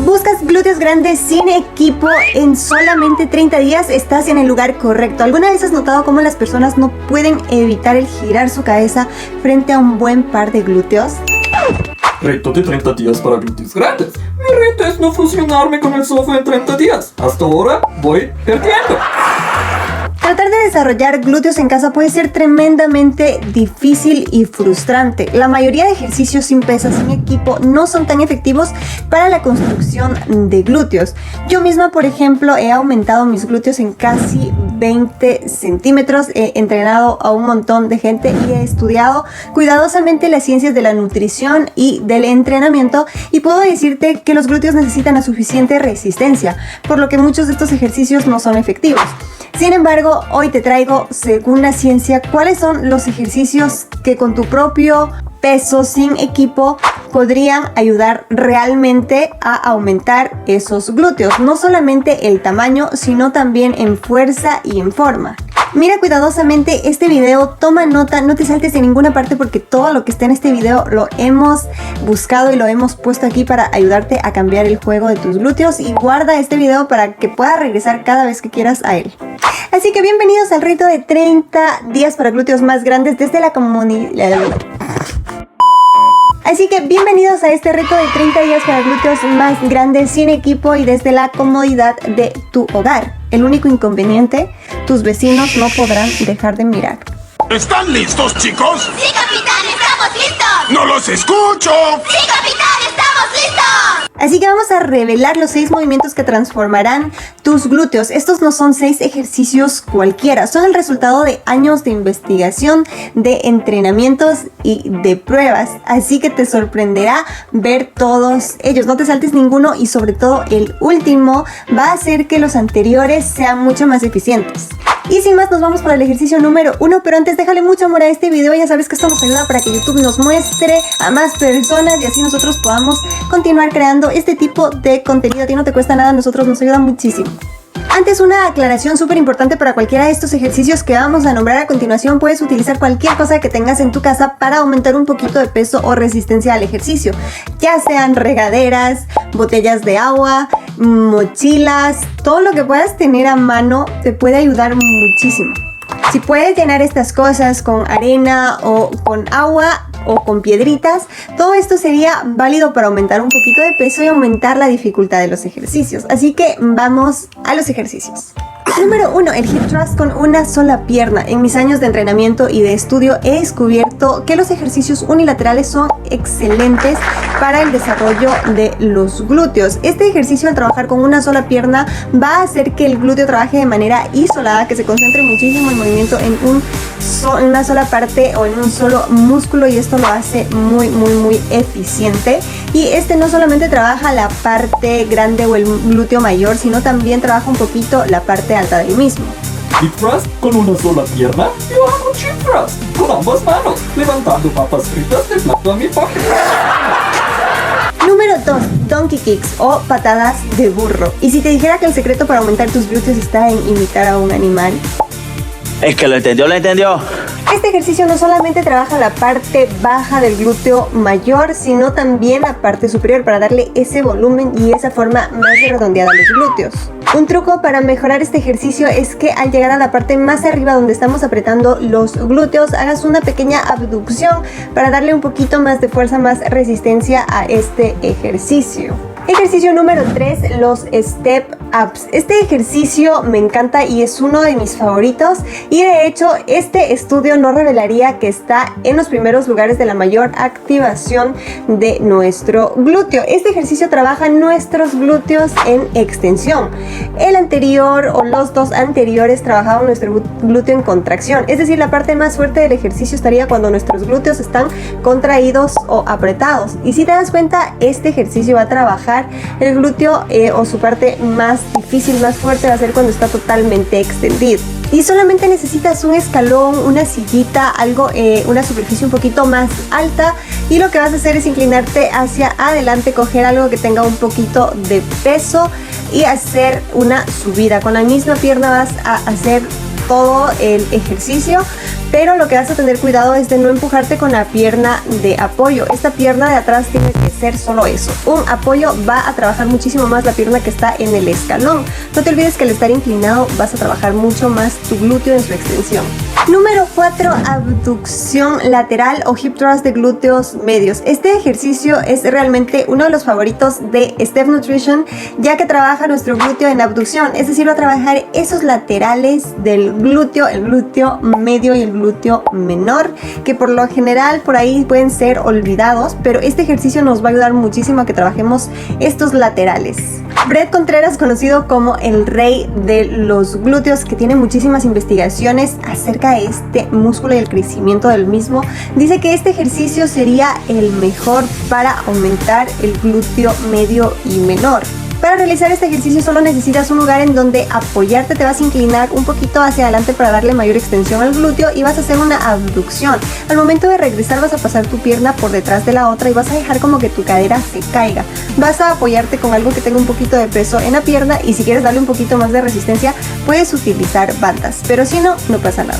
¿Buscas glúteos grandes sin equipo en solamente 30 días? Estás en el lugar correcto. ¿Alguna vez has notado cómo las personas no pueden evitar el girar su cabeza frente a un buen par de glúteos? Reto de 30 días para glúteos grandes. Mi reto es no fusionarme con el sofá en 30 días. Hasta ahora voy perdiendo. Tratar de desarrollar glúteos en casa puede ser tremendamente difícil y frustrante. La mayoría de ejercicios sin pesas, sin equipo, no son tan efectivos para la construcción de glúteos. Yo misma, por ejemplo, he aumentado mis glúteos en casi 20 centímetros. He entrenado a un montón de gente y he estudiado cuidadosamente las ciencias de la nutrición y del entrenamiento, y puedo decirte que los glúteos necesitan la suficiente resistencia, por lo que muchos de estos ejercicios no son efectivos. Sin embargo, hoy te traigo, según la ciencia, cuáles son los ejercicios que con tu propio peso, sin equipo, podrían ayudar realmente a aumentar esos glúteos. No solamente el tamaño, sino también en fuerza y en forma. Mira cuidadosamente este video, toma nota, no te saltes en ninguna parte porque todo lo que está en este video lo hemos buscado y lo hemos puesto aquí para ayudarte a cambiar el juego de tus glúteos, y guarda este video para que puedas regresar cada vez que quieras a él. Así que bienvenidos al reto de 30 días para glúteos más grandes desde la comunidad. Así que bienvenidos a este reto de 30 días para glúteos más grandes sin equipo y desde la comodidad de tu hogar. El único inconveniente, tus vecinos no podrán dejar de mirar. ¿Están listos, chicos? ¡Sí, capitán! ¡Estamos listos! ¡No los escucho! ¡Sí, capitán! ¡Estamos listos! Así que vamos a revelar los 6 movimientos que transformarán tus glúteos. Estos no son 6 ejercicios cualquiera, son el resultado de años de investigación, de entrenamientos y de pruebas. Así que te sorprenderá ver todos ellos. No te saltes ninguno, y sobre todo el último va a hacer que los anteriores sean mucho más eficientes. Y sin más, nos vamos para el ejercicio número 1, pero antes déjale mucho amor a este video. Ya sabes que esto nos ayuda para que YouTube nos muestre a más personas y así nosotros podamos continuar creando este tipo de contenido. A ti no te cuesta nada, a nosotros nos ayuda muchísimo. Antes, una aclaración súper importante: para cualquiera de estos ejercicios que vamos a nombrar a continuación, puedes utilizar cualquier cosa que tengas en tu casa para aumentar un poquito de peso o resistencia al ejercicio, ya sean regaderas, botellas de agua, mochilas, todo lo que puedas tener a mano te puede ayudar muchísimo. Si puedes llenar estas cosas con arena o con agua o con piedritas, todo esto sería válido para aumentar un poquito de peso y aumentar la dificultad de los ejercicios. Así que vamos a los ejercicios. Número 1, el hip thrust con una sola pierna. En mis años de entrenamiento y de estudio he descubierto que los ejercicios unilaterales son excelentes para el desarrollo de los glúteos. Este ejercicio, al trabajar con una sola pierna, va a hacer que el glúteo trabaje de manera isolada, que se concentre muchísimo el movimiento en una sola parte o en un solo músculo, y esto lo hace muy eficiente. Y este no solamente trabaja la parte grande o el glúteo mayor, sino también trabaja un poquito la parte alta del mismo. Hip thrust con una sola pierna. Yo hago chin thrust con ambas manos, levantando papas fritas del plato a mi pocket. Número 2, donkey kicks o patadas de burro. Y si te dijera que el secreto para aumentar tus glúteos está en imitar a un animal. Es que lo entendió. Este ejercicio no solamente trabaja la parte baja del glúteo mayor, sino también la parte superior, para darle ese volumen y esa forma más redondeada a los glúteos. Un truco para mejorar este ejercicio es que al llegar a la parte más arriba, donde estamos apretando los glúteos, hagas una pequeña abducción para darle un poquito más de fuerza, más resistencia a este ejercicio. Ejercicio número 3, los step ups. Este ejercicio me encanta y es uno de mis favoritos, y de hecho este estudio no revelaría que está en los primeros lugares de la mayor activación de nuestro glúteo. Este ejercicio trabaja nuestros glúteos en extensión. El anterior o los dos anteriores trabajaban nuestro glúteo en contracción, es decir, la parte más fuerte del ejercicio estaría cuando nuestros glúteos están contraídos o apretados. Y si te das cuenta, este ejercicio va a trabajar el glúteo o su parte más difícil, más fuerte, va a ser cuando está totalmente extendido. Y solamente necesitas un escalón, una sillita, una superficie un poquito más alta, y lo que vas a hacer es inclinarte hacia adelante, coger algo que tenga un poquito de peso y hacer una subida. Con la misma pierna vas a hacer todo el ejercicio, pero lo que vas a tener cuidado es de no empujarte con la pierna de apoyo. Esta pierna de atrás tiene que ser solo eso, un apoyo. Va a trabajar muchísimo más la pierna que está en el escalón. No te olvides que al estar inclinado vas a trabajar mucho más tu glúteo en su extensión. Número 4, abducción lateral o hip thrust de glúteos medios. Este ejercicio es realmente uno de los favoritos de Steph Nutrition, ya que trabaja nuestro glúteo en abducción, es decir, va a trabajar esos laterales del glúteo, el glúteo medio y el glúteo menor, que por lo general por ahí pueden ser olvidados, pero este ejercicio nos va a ayudar muchísimo a que trabajemos estos laterales. Brett Contreras, conocido como el rey de los glúteos, que tiene muchísimas investigaciones acerca de este músculo y el crecimiento del mismo, dice que este ejercicio sería el mejor para aumentar el glúteo medio y menor. Para realizar este ejercicio solo necesitas un lugar en donde apoyarte. Te vas a inclinar un poquito hacia adelante para darle mayor extensión al glúteo y vas a hacer una abducción. Al momento de regresar vas a pasar tu pierna por detrás de la otra y vas a dejar como que tu cadera se caiga. Vas a apoyarte con algo que tenga un poquito de peso en la pierna y si quieres darle un poquito más de resistencia puedes utilizar bandas, pero si no, no pasa nada.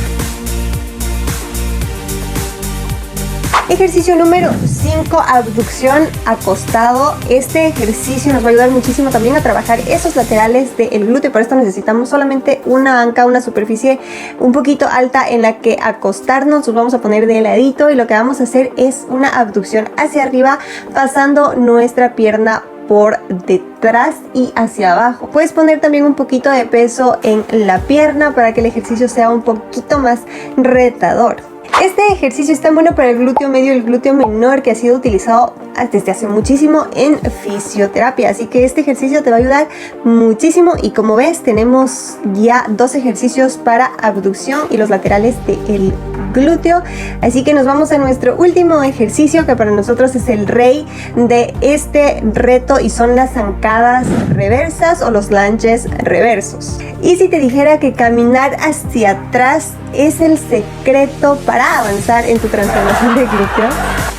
Ejercicio número 5, abducción acostado. Este ejercicio nos va a ayudar muchísimo también a trabajar esos laterales del glúteo. Para esto necesitamos solamente una banca, una superficie un poquito alta en la que acostarnos. Nos vamos a poner de ladito y lo que vamos a hacer es una abducción hacia arriba, pasando nuestra pierna por detrás y hacia abajo. Puedes poner también un poquito de peso en la pierna para que el ejercicio sea un poquito más retador. Este ejercicio es tan bueno para el glúteo medio y el glúteo menor que ha sido utilizado desde hace muchísimo en fisioterapia, así que este ejercicio te va a ayudar muchísimo y como ves tenemos ya 2 ejercicios para abducción y los laterales del glúteo, así que nos vamos a nuestro último ejercicio, que para nosotros es el rey de este reto y son las zancadas reversas o los lunges reversos. Y si te dijera que caminar hacia atrás es el secreto para avanzar en tu transformación de glúteo,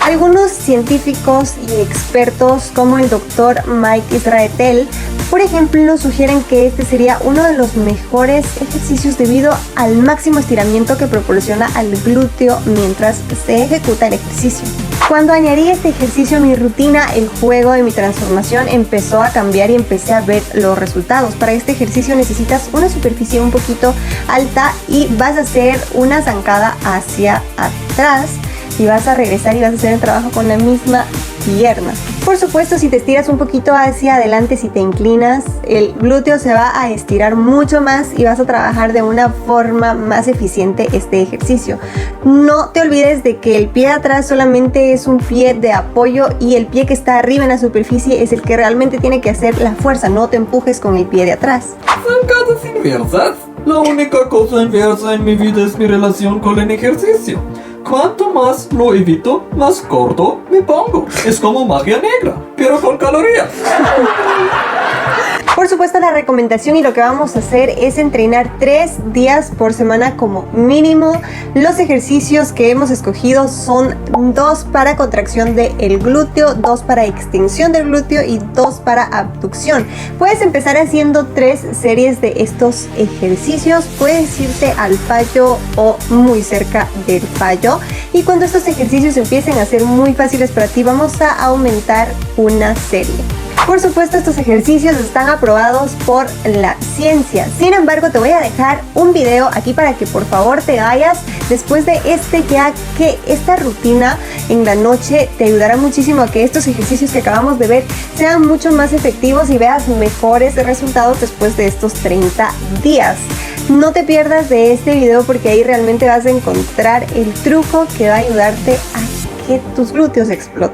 algunos científicos y expertos como el doctor Mike Israetel, por ejemplo, sugieren que este sería uno de los mejores ejercicios debido al máximo estiramiento que proporciona al glúteo mientras se ejecuta el ejercicio. Cuando añadí este ejercicio a mi rutina, el juego de mi transformación empezó a cambiar y empecé a ver los resultados. Para este ejercicio necesitas una superficie un poquito alta y vas a hacer una zancada hacia atrás y vas a regresar y vas a hacer el trabajo con la misma pierna. Por supuesto, si te estiras un poquito hacia adelante, si te inclinas, el glúteo se va a estirar mucho más y vas a trabajar de una forma más eficiente este ejercicio. No te olvides de que el pie de atrás solamente es un pie de apoyo y el pie que está arriba en la superficie es el que realmente tiene que hacer la fuerza. No te empujes con el pie de atrás. ¿Zancadas inversas? La única cosa inversa en mi vida es mi relación con el ejercicio. Cuanto más lo evito, más corto me pongo. Es como magia negra, pero con calorías. Por supuesto, la recomendación y lo que vamos a hacer es entrenar 3 días por semana como mínimo. Los ejercicios que hemos escogido son 2 para contracción del glúteo, 2 para extensión del glúteo y 2 para abducción. Puedes empezar haciendo 3 series de estos ejercicios. Puedes irte al fallo o muy cerca del fallo. Y cuando estos ejercicios empiecen a ser muy fáciles para ti, vamos a aumentar una serie. Por supuesto, estos ejercicios están aprobados por la ciencia. Sin embargo, te voy a dejar un video aquí para que por favor te vayas después de ya que esta rutina en la noche te ayudará muchísimo a que estos ejercicios que acabamos de ver sean mucho más efectivos y veas mejores resultados después de estos 30 días. No te pierdas de este video porque ahí realmente vas a encontrar el truco que va a ayudarte a que tus glúteos exploten.